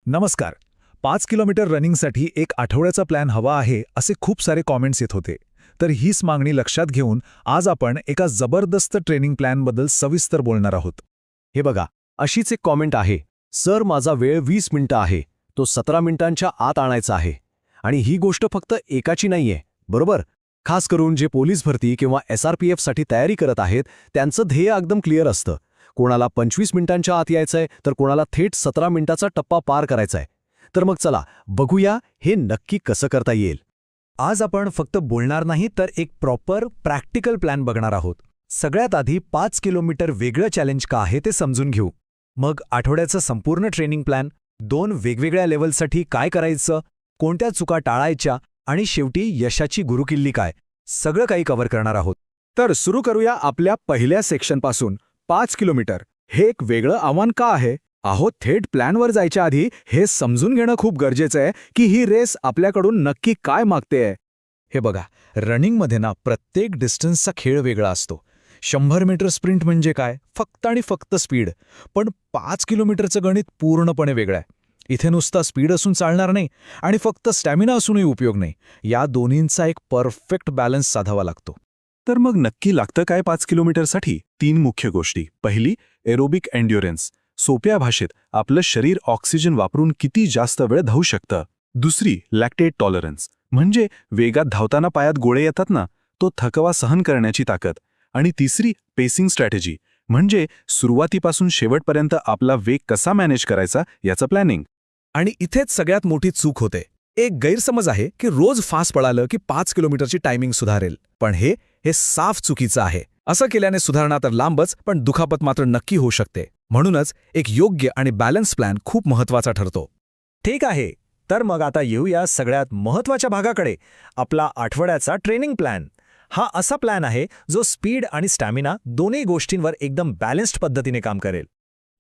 नमस्कार. 5 किलोमीटर रनिंगसाठी एक आठवड्याचा प्लॅन हवा आहे असे खूप सारे कॉमेंट्स येत होते. तर हीच मागणी लक्षात घेऊन आज आपण एका जबरदस्त ट्रेनिंग प्लॅनबद्दल सविस्तर बोलणार आहोत. हे बघा, अशीच एक कॉमेंट आहे. सर, माझा वेळ 20 मिनिटं आहे, तो 17 मिनिटांच्या आत आणायचा आहे. आणि ही गोष्ट फक्त एकाची नाहीये, बरोबर? खास करून जे पोलीस भरती किंवा SRPF साठी तयारी करत आहेत त्यांचं ध्येय एकदम क्लिअर असतं. कोणाला 25 मिनिटांच्या आत यायचंय, तर कोणाला थेट 17 मिनिटाचा टप्पा पार करायचाय. तर मग चला बघूया हे नक्की कसं करता येईल. आज आपण फक्त बोलणार नाही तर एक प्रॉपर प्रॅक्टिकल प्लॅन बघणार आहोत. सगळ्यात आधी 5 किलोमीटर वेगळं चॅलेंज का आहे ते समजून घेऊ. मग आठवड्याचं संपूर्ण ट्रेनिंग प्लॅन, 2 वेगवेगळ्या लेव्हलसाठी काय करायचं, कोणत्या चुका टाळायच्या आणि शेवटी यशाची गुरुकिल्ली काय, सगळं काही कव्हर करणार आहोत. तर सुरू करूया आपल्या पहिल्या सेक्शनपासून. 5 किलोमीटर हे एक वेगळं आव्हान का आहे? थेट प्लॅनवर जायच्या आधी हे समजून घेणं खूप गरजेचं आहे की ही रेस आपल्याकडून नक्की काय मागतेय. हे बघा, रनिंगमध्ये ना प्रत्येक डिस्टन्सचा खेळ वेगळा असतो. 100 मीटर स्प्रिंट म्हणजे काय? फक्त आणि फक्त स्पीड. पण 5 किलोमीटरचं गणित पूर्णपणे वेगळं आहे. इथे नुसता स्पीड असून चालणार नाही आणि फक्त स्टॅमिना असूनही उपयोग नाही. या दोन्हींचा एक परफेक्ट बॅलन्स साधावा लागतो. तर मग नक्की लागतं काय 5 किलोमीटरसाठी? 3 मुख्य गोष्टी. पहिली, एरोबिक एन्ड्युरन्स. सोप्या भाषेत आपलं शरीर ऑक्सिजन वापरून किती जास्त वेळ धावू शकतं. दुसरी, लॅक्टेट टॉलरन्स, म्हणजे वेगात धावताना पायात गोळे येतात ना, तो थकवा सहन करण्याची ताकद. आणि तिसरी, पेसिंग स्ट्रॅटेजी, म्हणजे सुरुवातीपासून शेवटपर्यंत आपला वेग कसा मॅनेज करायचा याचं प्लॅनिंग. आणि इथेच सगळ्यात मोठी चूक होते. एक गैरसमज आहे की रोज फास्ट पळालं की 5 किलोमीटरची टायमिंग सुधारेल. पण हे साफ चुकीचं आहे. असं केल्याने सुधारणा तर लांबच, पण दुखापत मात्र नक्की होऊ शकते. म्हणूनच एक योग्य आणि बॅलन्स प्लॅन खूप महत्त्वाचा ठरतो. ठीक आहे, तर मग आता येऊया सगळ्यात महत्त्वाच्या भागाकडे, आपला आठवड्याचा ट्रेनिंग प्लॅन. हा असा प्लॅन आहे जो स्पीड आणि स्टॅमिना दोन्ही गोष्टींवर एकदम बॅलन्स्ड पद्धतीने काम करेल.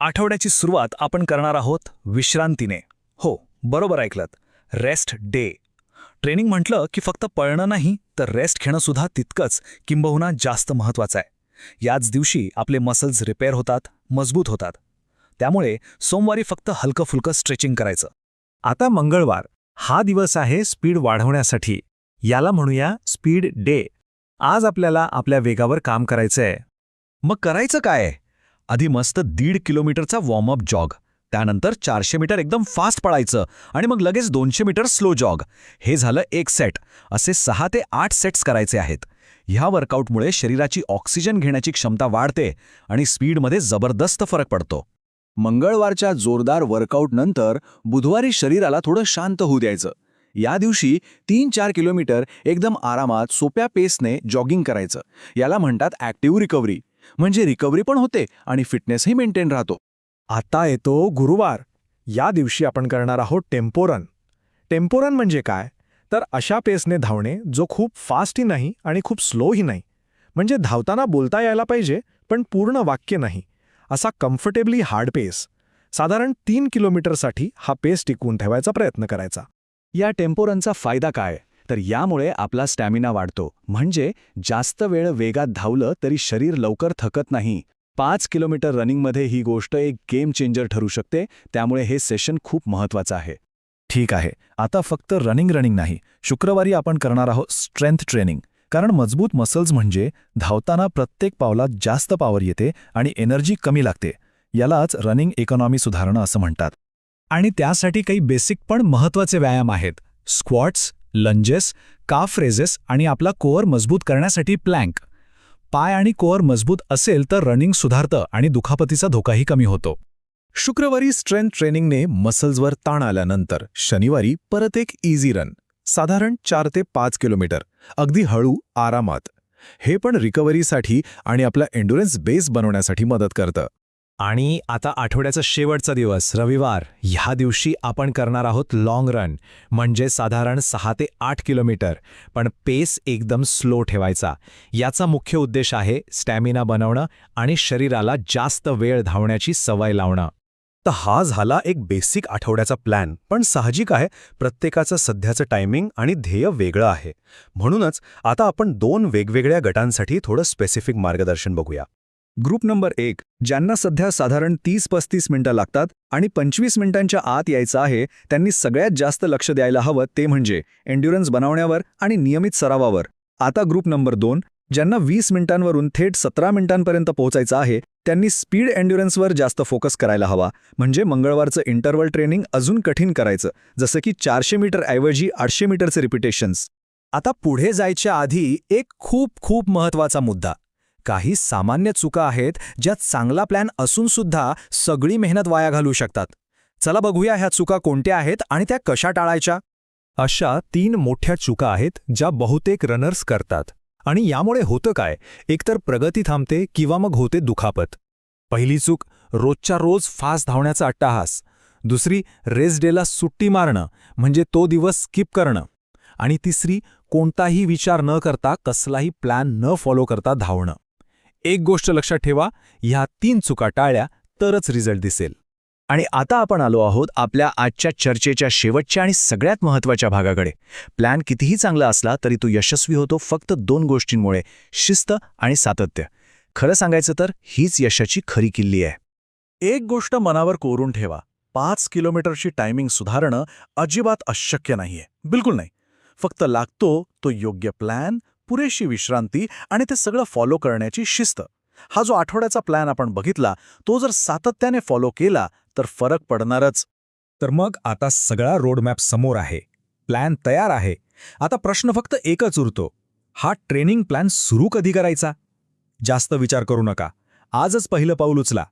आठवड्याची सुरुवात आपण करणार आहोत विश्रांतीने. हो, बरोबर ऐकलत, रेस्ट डे. ट्रेनिंग म्हटलं की फक्त पळणं नाही, तर रेस्ट घेणं सुद्धा तितकंच किंबहुना जास्त महत्त्वाचं आहे. याच दिवशी आपले मसल्स रिपेअर होतात, मजबूत होतात. त्यामुळे सोमवारी फक्त हलकं फुलकं स्ट्रेचिंग करायचं. आता मंगळवार हा दिवस आहे स्पीड वाढवण्यासाठी. याला म्हणूया स्पीड डे. आज आपल्याला आपल्या वेगावर काम करायचंय. मग करायचं काय? आधी मस्त 1.5 किलोमीटरचा वॉर्मअप जॉग, त्यानंतर 400 मीटर एकदम फास्ट पळायचं आणि मग लगेच 200 मीटर स्लो जॉग. हे झालं एक सेट. असे 6 ते 8 सेट्स करायचे आहेत. ह्या वर्कआउटमुळे शरीराची ऑक्सिजन घेण्याची क्षमता वाढते आणि स्पीडमध्ये जबरदस्त फरक पडतो. मंगळवारच्या जोरदार वर्कआउटनंतर बुधवारी शरीराला थोडं शांत होऊ द्यायचं. या दिवशी 3-4 किलोमीटर एकदम आरामात सोप्या पेसने जॉगिंग करायचं. याला म्हणतात ॲक्टिव्ह रिकव्हरी. म्हणजे रिकव्हरी पण होते आणि फिटनेसही मेंटेन राहतो. आता येतो गुरुवार. या दिवशी आपण करणार आहोत टेम्पो रन. टेम्पो रन म्हणजे काय? तर अशा पेसने धावणे जो खूप फास्टही नाही आणि खूप स्लोही नाही. म्हणजे धावताना बोलता यायला पाहिजे, पण पूर्ण वाक्य नाही. असा कम्फर्टेबली हार्ड पेस. साधारण 3 किलोमीटरसाठी हा पेस टिकवून ठेवायचा प्रयत्न करायचा. या टेम्पो रनचा फायदा काय? तर यामुळे आपला स्टॅमिना वाढतो. म्हणजे जास्त वेळ वेगात धावलं तरी शरीर लवकर थकत नाही. 5 किलोमीटर रनिंगमध्ये ही गोष्ट एक गेम चेंजर ठरू शकते. त्यामुळे हे सेशन खूप महत्त्वाचं आहे. ठीक आहे, आता फक्त रनिंग नाही. शुक्रवारी आपण करणार आहोत स्ट्रेंथ ट्रेनिंग. कारण मजबूत मसल्स म्हणजे धावताना प्रत्येक पावलात जास्त पॉवर येते आणि एनर्जी कमी लागते. यालाच रनिंग इकॉनॉमी सुधारणं असं म्हणतात. आणि त्यासाठी काही बेसिक पण महत्त्वाचे व्यायाम आहेत. स्क्वॉट्स, लंजेस, काफ रेजेस आणि आपला कोअर मजबूत करण्यासाठी प्लँक. पाय आणि कोअर मजबूत असेल तर रनिंग सुधारतं आणि दुखापतीचा धोकाही कमी होतो. शुक्रवारी स्ट्रेंथ ट्रेनिंगने मसल्सवर ताण आल्यानंतर शनिवारी परत एक इझी रन, साधारण 4 ते 5 किलोमीटर, अगदी हळू आरामात. हे पण रिकव्हरीसाठी आणि आपला एन्ड्युरन्स बेस बनवण्यासाठी मदत करतं. आणि आता आठवड्याचा शेवटचा दिवस रविवार. ह्या दिवशी आपण करणार आहोत लाँग रन. म्हणजे साधारण 6 ते 8 किलोमीटर, पण पेस एकदम स्लो ठेवायचा. याचा मुख्य उद्देश आहे स्टॅमिना बनवणं आणि शरीराला जास्त वेळ धावण्याची सवय लावणं. तर हा झाला एक बेसिक आठवड्याचा प्लॅन. पण साहजिक आहे, प्रत्येकाचं सध्याचं टायमिंग आणि ध्येय वेगळं आहे. म्हणूनच आता आपण 2 वेगवेगळ्या गटांसाठी थोडं स्पेसिफिक मार्गदर्शन बघूया. ग्रुप नंबर 1, ज्यांना सध्या साधारण 30-35 मिनिटं लागतात आणि 25 मिनिटांच्या आत यायचं आहे, त्यांनी सगळ्यात जास्त लक्ष द्यायला हवं ते म्हणजे एन्ड्युरन्स बनवण्यावर आणि नियमित सरावावर. आता ग्रुप नंबर 2, ज्यांना 20 मिनिटांवरून थेट 17 मिनिटांपर्यंत पोहोचायचं आहे, त्यांनी स्पीड एन्ड्युरन्सवर जास्त फोकस करायला हवा. म्हणजे मंगळवारचं इंटरव्हल ट्रेनिंग अजून कठीण करायचं, जसं की 400 मीटर ऐवजी 800 मीटरचे रिपिटेशन्स. आता पुढे जायच्या आधी एक खूप महत्वाचा मुद्दा. काही सामान्य चुका आहेत ज्या चांगला प्लॅन असून सुद्धा सगळी मेहनत वाया घालवू शकतात. चला बघूया ह्या चुका कोणत्या आहेत आणि त्या कशा टाळायच्या. अशा 3 मोठ्या चुका आहेत ज्या बहुतेक रनर्स करतात आणि यामुळे होतं काय, एकतर प्रगती थांबते किंवा मग होते दुखापत. पहिली चूक, रोजच्या रोज फास्ट धावण्याचा अट्टाहास. दुसरी, रेस डेला सुट्टी मारणं म्हणजे तो दिवस स्किप करणं. आणि तिसरी, कोणताही विचार न करता कसलाही प्लॅन न फॉलो करता धावणं. एक गोष्ट लक्षात ठेवा, ह्या 3 चुका टाळल्या तरच रिझल्ट दिसेल. आणि आता आपण आलो आहोत आपल्या आजच्या चर्चेच्या शेवटच्या आणि सगळ्यात महत्त्वाच्या भागाकडे. प्लॅन कितीही चांगला असला तरी तो यशस्वी होतो फक्त 2 गोष्टींमुळे, शिस्त आणि सातत्य. खरं सांगायचं तर हीच यशाची खरी किल्ली आहे. एक गोष्ट मनावर कोरून ठेवा, 5 किलोमीटरची टायमिंग सुधारणं अजिबात अशक्य नाहीये. बिलकुल नाही. फक्त लागतो तो योग्य प्लॅन, पुरेशी विश्रांती आणि ते सगळं फॉलो करण्याची शिस्त. हा जो आठवड्याचा प्लॅन आपण बघितला तो जर सातत्याने फॉलो केला तर फरक पडणारच. तर मग आता सगळा रोडमॅप समोर आहे, प्लॅन तयार आहे. आता प्रश्न फक्त एकच उरतो, हा ट्रेनिंग प्लॅन सुरू कधी करायचा? जास्त विचार करू नका, आजच पहिलं पाऊल उचला.